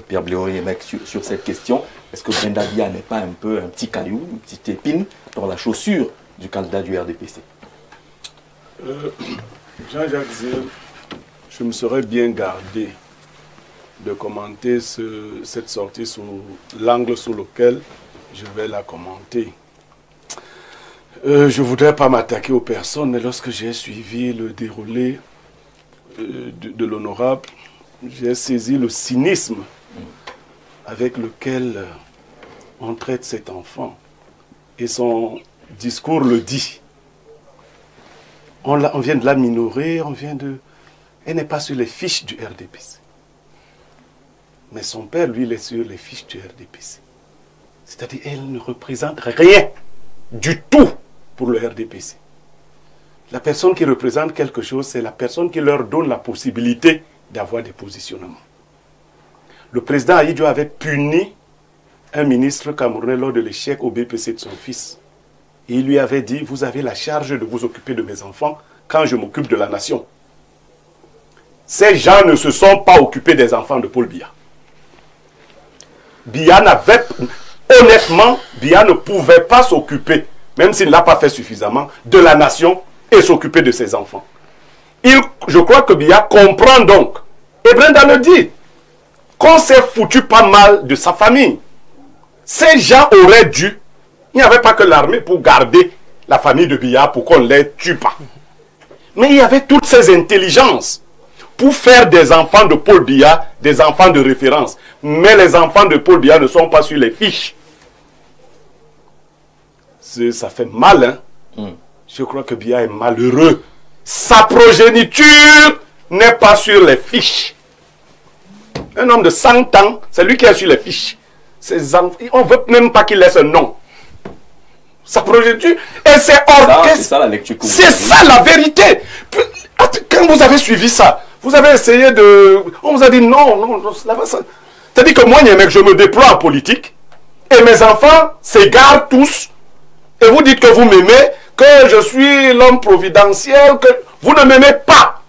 Pierre Blériolet sur cette question. Est-ce que Brenda Biya n'est pas un peu un petit caillou, une petite épine dans la chaussure du candidat du RDPC? Jean-Jacques Zir, je me serais bien gardé de commenter cette sortie sous l'angle sous lequel je vais la commenter. Je ne voudrais pas m'attaquer aux personnes, mais lorsque j'ai suivi le déroulé de l'honorable, j'ai saisi le cynisme avec lequel on traite cet enfant. Et son discours le dit. On vient de la minorer, elle n'est pas sur les fiches du RDPC. Mais son père, lui, il est sur les fiches du RDPC. C'est-à-dire elle ne représente rien du tout pour le RDPC. La personne qui représente quelque chose, c'est la personne qui leur donne la possibilité d'avoir des positionnements. Le président Ahidjo avait puni un ministre camerounais lors de l'échec au BPC de son fils. Et il lui avait dit, vous avez la charge de vous occuper de mes enfants quand je m'occupe de la nation. Ces gens ne se sont pas occupés des enfants de Paul Biya. Honnêtement, Biya ne pouvait pas s'occuper, même s'il ne l'a pas fait suffisamment, de la nation et s'occuper de ses enfants. Je crois que Biya comprend donc, et Brenda le dit, qu'on s'est foutu pas mal de sa famille. Ces gens auraient dû, il n'y avait pas que l'armée pour garder la famille de Biya pour qu'on ne les tue pas. Mais il y avait toutes ces intelligences pour faire des enfants de Paul Biya des enfants de référence. Mais les enfants de Paul Biya ne sont pas sur les fiches. Ça fait mal, hein? Je crois que Biya est malheureux. Sa progéniture n'est pas sur les fiches. Un homme de 100 ans, c'est lui qui est sur les fiches. On ne veut même pas qu'il laisse un nom. Sa progéniture, et c'est orchestre. C'est ça la lecture. C'est ça la vérité. Quand vous avez suivi ça, vous avez essayé de... On vous a dit non, c'est-à-dire que moi, je me déploie en politique, et mes enfants s'égarent tous, et vous dites que vous m'aimez, que je suis l'homme providentiel, que vous ne m'aimez pas.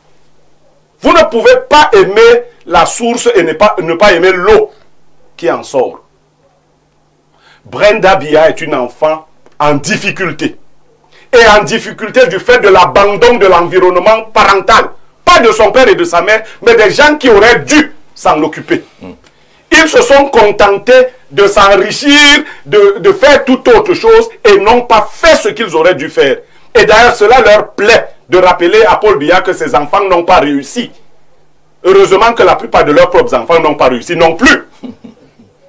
Vous ne pouvez pas aimer la source et ne pas aimer l'eau qui en sort. Brenda Biya est une enfant en difficulté. Et en difficulté du fait de l'abandon de l'environnement parental. Pas de son père et de sa mère, mais des gens qui auraient dû s'en occuper. Ils se sont contentés de s'enrichir, de faire toute autre chose et n'ont pas fait ce qu'ils auraient dû faire. Et d'ailleurs, cela leur plaît de rappeler à Paul Biya que ses enfants n'ont pas réussi. Heureusement que la plupart de leurs propres enfants n'ont pas réussi non plus.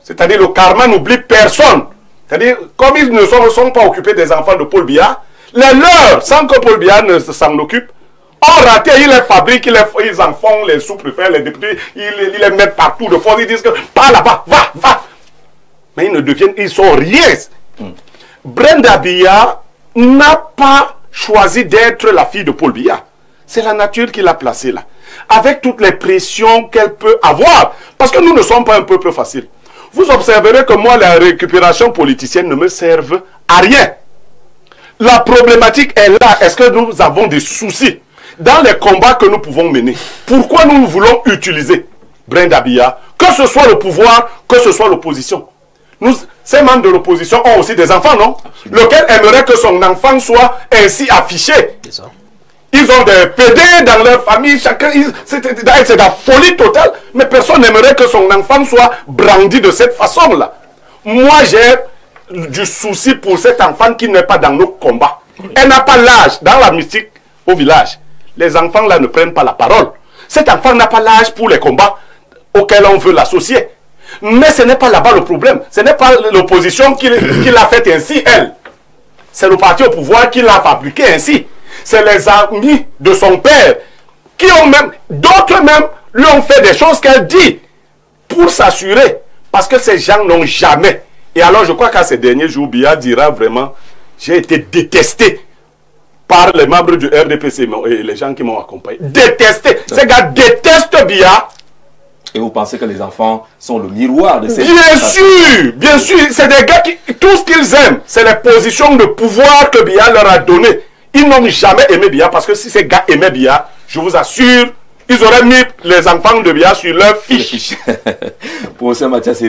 C'est-à-dire le karma n'oublie personne. C'est-à-dire, comme ils ne sont pas occupés des enfants de Paul Biya, les leurs, sans que Paul Biya ne s'en occupe, ont raté, ils les fabriquent, ils en font les sous-préfets, les députés, ils les mettent partout de force, ils disent que, pas là-bas, va. Mais ils sont rien. Brenda Biya n'a pas choisi d'être la fille de Paul Biya. C'est la nature qui l'a placée là. Avec toutes les pressions qu'elle peut avoir. Parce que nous ne sommes pas un peuple facile. Vous observerez que moi, la récupération politicienne ne me serve à rien. La problématique est là. Est-ce que nous avons des soucis dans les combats que nous pouvons mener? Pourquoi nous voulons utiliser Brenda Biya? Que ce soit le pouvoir, que ce soit l'opposition. Ces membres de l'opposition ont aussi des enfants, non? Lequel aimerait que son enfant soit ainsi affiché. C'est ça. Ils ont des PD dans leur famille, chacun, c'est la folie totale. Mais personne n'aimerait que son enfant soit brandi de cette façon-là. Moi, j'ai du souci pour cet enfant qui n'est pas dans nos combats. Elle n'a pas l'âge, dans la mystique au village. Les enfants là ne prennent pas la parole. Cet enfant n'a pas l'âge pour les combats auxquels on veut l'associer. Mais ce n'est pas là-bas le problème. Ce n'est pas l'opposition qui l'a fait ainsi, elle. C'est le parti au pouvoir qui l'a fabriqué ainsi. C'est les amis de son père qui ont même, d'autres même, lui ont fait des choses qu'elle dit pour s'assurer. Parce que ces gens n'ont jamais. Et alors je crois qu'à ces derniers jours, Biya dira vraiment, j'ai été détesté par les membres du RDPC et les gens qui m'ont accompagné. Détesté. Ces gars détestent Biya. Et vous pensez que les enfants sont le miroir de ces... Bien sûr, c'est des gars qui, tout ce qu'ils aiment, c'est les positions de pouvoir que Biya leur a données. Ils n'ont jamais aimé Biya parce que si ces gars aimaient Biya, je vous assure, ils auraient mis les enfants de Biya sur leur fiche. Professeur Mathias